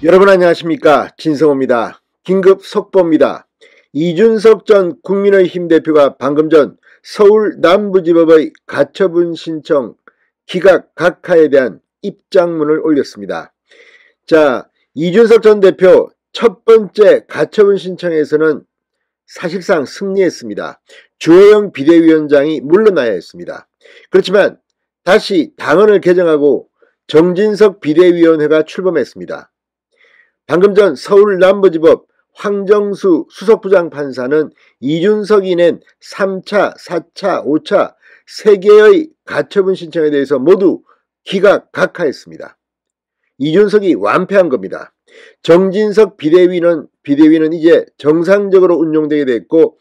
여러분 안녕하십니까, 진성호입니다. 긴급 속보입니다. 이준석 전 국민의힘 대표가 방금 전 서울 남부지법의 가처분 신청 기각 각하에 대한 입장문을 올렸습니다. 자, 이준석 전 대표 첫 번째 가처분 신청에서는 사실상 승리했습니다. 주호영 비대위원장이 물러나야 했습니다. 그렇지만 다시 당헌을 개정하고 정진석 비대위원회가 출범했습니다. 방금 전 서울 남부지법 황정수 수석부장판사는 이준석이 낸 3차, 4차, 5차 3개의 가처분 신청에 대해서 모두 기각 각하했습니다. 이준석이 완패한 겁니다. 정진석 비대위는 이제 정상적으로 운영되게 됐고,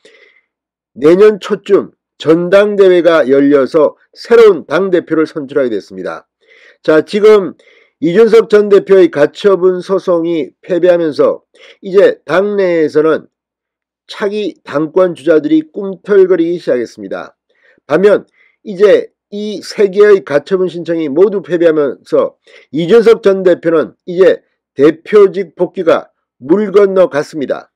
내년 초쯤 전당대회가 열려서 새로운 당대표를 선출하게 됐습니다. 자, 지금 이준석 전 대표의 가처분 소송이 패배하면서 이제 당내에서는 차기 당권 주자들이 꿈틀거리기 시작했습니다. 반면 이제 이 3개의 가처분 신청이 모두 패배하면서 이준석 전 대표는 이제 대표직 복귀가 물 건너 갔습니다.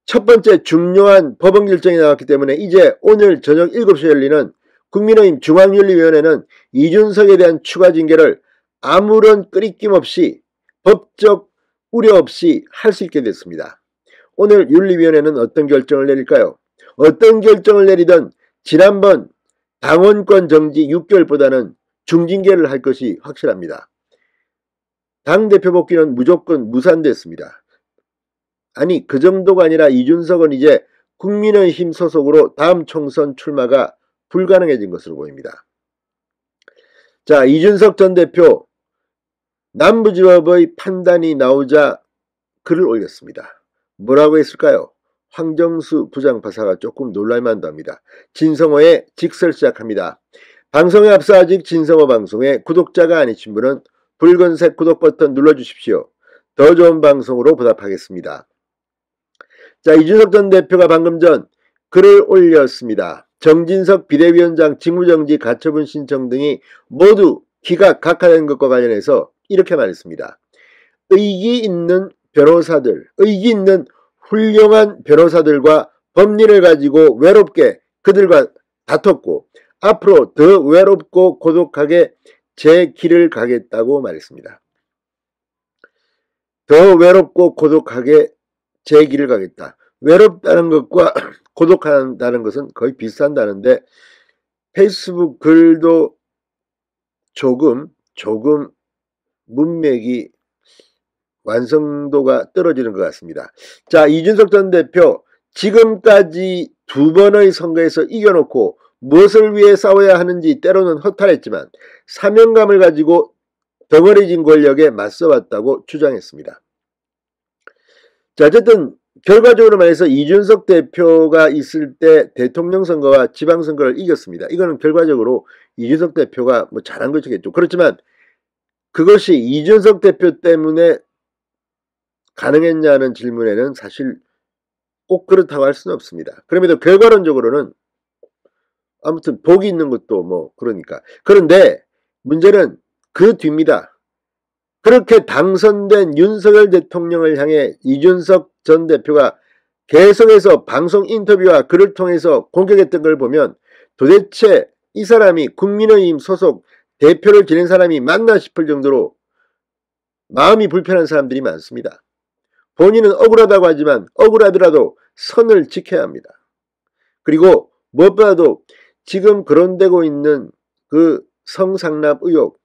첫 번째 중요한 법원 결정이 나왔기 때문에 이제 오늘 저녁 7시에 열리는 국민의힘 중앙윤리위원회는 이준석에 대한 추가 징계를 아무런 끄리낌 없이, 법적 우려 없이 할 수 있게 됐습니다. 오늘 윤리위원회는 어떤 결정을 내릴까요? 어떤 결정을 내리든 지난번 당원권 정지 6개월보다는 중징계를 할 것이 확실합니다. 당대표 복귀는 무조건 무산됐습니다. 아니, 그 정도가 아니라 이준석은 이제 국민의힘 소속으로 다음 총선 출마가 불가능해진 것으로 보입니다. 자, 이준석 전 대표 남부지법의 판단이 나오자 글을 올렸습니다. 뭐라고 했을까요? 황정수 부장판사가 조금 놀랄만도 합니다. 진성호의 직설 시작합니다. 방송에 앞서 아직 진성호 방송에 구독자가 아니신 분은 붉은색 구독 버튼 눌러주십시오. 더 좋은 방송으로 보답하겠습니다. 자, 이준석 전 대표가 방금 전 글을 올렸습니다. 정진석 비대위원장 직무정지 가처분 신청 등이 모두 기각 각하된 것과 관련해서 이렇게 말했습니다. 의기 있는 변호사들, 의기 있는 훌륭한 변호사들과 법리를 가지고 외롭게 그들과 다퉜고 앞으로 더 외롭고 고독하게 제 길을 가겠다고 말했습니다. 더 외롭고 고독하게 제 길을 가겠다. 외롭다는 것과 고독하다는 것은 거의 비슷한다는데 페이스북 글도 조금 문맥이 완성도가 떨어지는 것 같습니다. 자, 이준석 전 대표 지금까지 2번의 선거에서 이겨놓고 무엇을 위해 싸워야 하는지 때로는 허탈했지만 사명감을 가지고 덩어리진 권력에 맞서왔다고 주장했습니다. 자, 어쨌든 결과적으로 말해서 이준석 대표가 있을 때 대통령 선거와 지방선거를 이겼습니다. 이거는 결과적으로 이준석 대표가 뭐 잘한 것이겠죠. 그렇지만 그것이 이준석 대표 때문에 가능했냐는 질문에는 사실 꼭 그렇다고 할 수는 없습니다. 그럼에도 결과론적으로는 아무튼 복이 있는 것도 뭐 그러니까. 그런데 문제는 그 뒤입니다. 그렇게 당선된 윤석열 대통령을 향해 이준석 전 대표가 계속해서 방송 인터뷰와 글을 통해서 공격했던 걸 보면 도대체 이 사람이 국민의힘 소속 대표를 지낸 사람이 맞나 싶을 정도로 마음이 불편한 사람들이 많습니다. 본인은 억울하다고 하지만 억울하더라도 선을 지켜야 합니다. 그리고 무엇보다도 지금 거론되고 있는 그 성상납 의혹,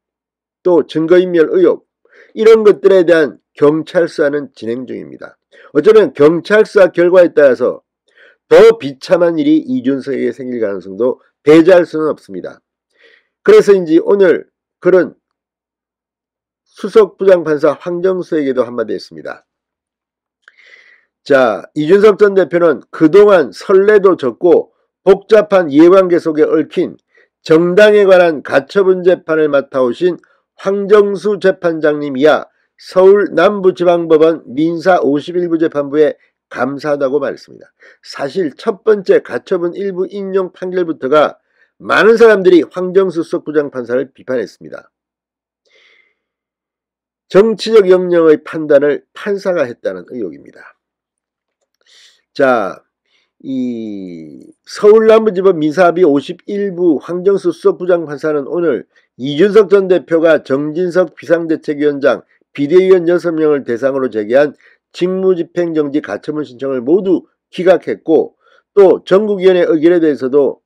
또 증거인멸 의혹, 이런 것들에 대한 경찰 수사는 진행 중입니다. 어쩌면 경찰 수사 결과에 따라서 더 비참한 일이 이준석에게 생길 가능성도 배제할 수는 없습니다. 그래서인지 오늘 그런 수석부장판사 황정수에게도 한마디 했습니다. 자, 이준석 전 대표는 그동안 선례도 적고 복잡한 이해관계 속에 얽힌 정당에 관한 가처분 재판을 맡아오신 황정수 재판장님이야 서울 남부지방법원 민사 51부 재판부에 감사하다고 말했습니다. 사실 첫 번째 가처분 일부 인용 판결부터가 많은 사람들이 황정수 수석부장판사를 비판했습니다. 정치적 역량의 판단을 판사가 했다는 의혹입니다. 자, 이 서울남부지법 민사합의 51부 황정수 수석부장판사는 오늘 이준석 전 대표가 정진석 비상대책위원장, 비대위원 6명을 대상으로 제기한 직무집행정지 가처분 신청을 모두 기각했고, 또 전국위원회 의결에 대해서도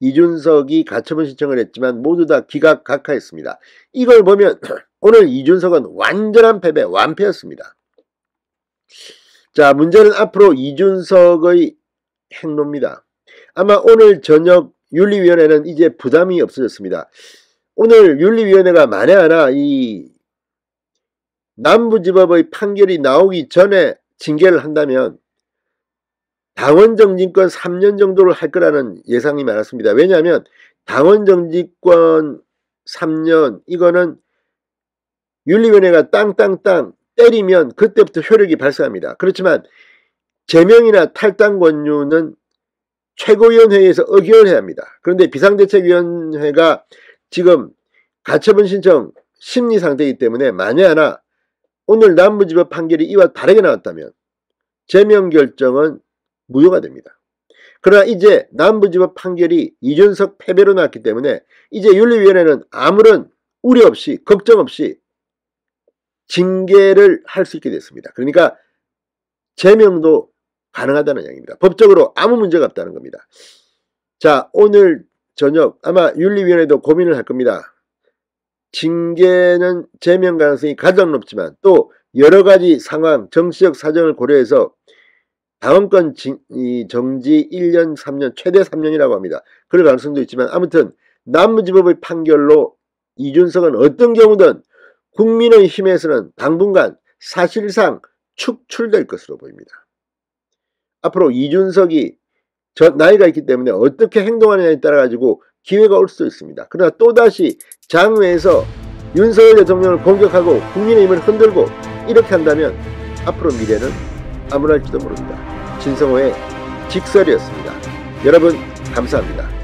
이준석이 가처분 신청을 했지만 모두 다 기각 각하했습니다. 이걸 보면 오늘 이준석은 완전한 패배, 완패였습니다. 자, 문제는 앞으로 이준석의 행로입니다. 아마 오늘 저녁 윤리위원회는 이제 부담이 없어졌습니다. 오늘 윤리위원회가 만에 하나 이 남부지법의 판결이 나오기 전에 징계를 한다면 당원정지권 3년 정도를 할 거라는 예상이 많았습니다. 왜냐하면 당원정지권 3년, 이거는 윤리위원회가 땅땅땅 때리면 그때부터 효력이 발생합니다. 그렇지만 제명이나 탈당 권유는 최고위원회에서 의결해야 합니다. 그런데 비상대책위원회가 지금 가처분 신청 심리 상태이기 때문에 만에 하나 오늘 남부지법 판결이 이와 다르게 나왔다면 제명 결정은 무효가 됩니다. 그러나 이제 남부지법 판결이 이준석 패배로 나왔기 때문에 이제 윤리위원회는 아무런 우려 없이, 걱정 없이 징계를 할 수 있게 됐습니다. 그러니까 제명도 가능하다는 이야기입니다. 법적으로 아무 문제가 없다는 겁니다. 자, 오늘 저녁 아마 윤리위원회도 고민을 할 겁니다. 징계는 제명 가능성이 가장 높지만 또 여러가지 상황, 정치적 사정을 고려해서 다음건 정지 1년, 3년, 최대 3년이라고 합니다. 그럴 가능성도 있지만 아무튼 남부지법의 판결로 이준석은 어떤 경우든 국민의힘에서는 당분간 사실상 축출될 것으로 보입니다. 앞으로 이준석이 나이가 있기 때문에 어떻게 행동하느냐에 따라 가지고 기회가 올 수도 있습니다. 그러나 또다시 장외에서 윤석열 대통령을 공격하고 국민의힘을 흔들고 이렇게 한다면 앞으로 미래는 암울할지도 모릅니다. 진성호의 직설이었습니다. 여러분 감사합니다.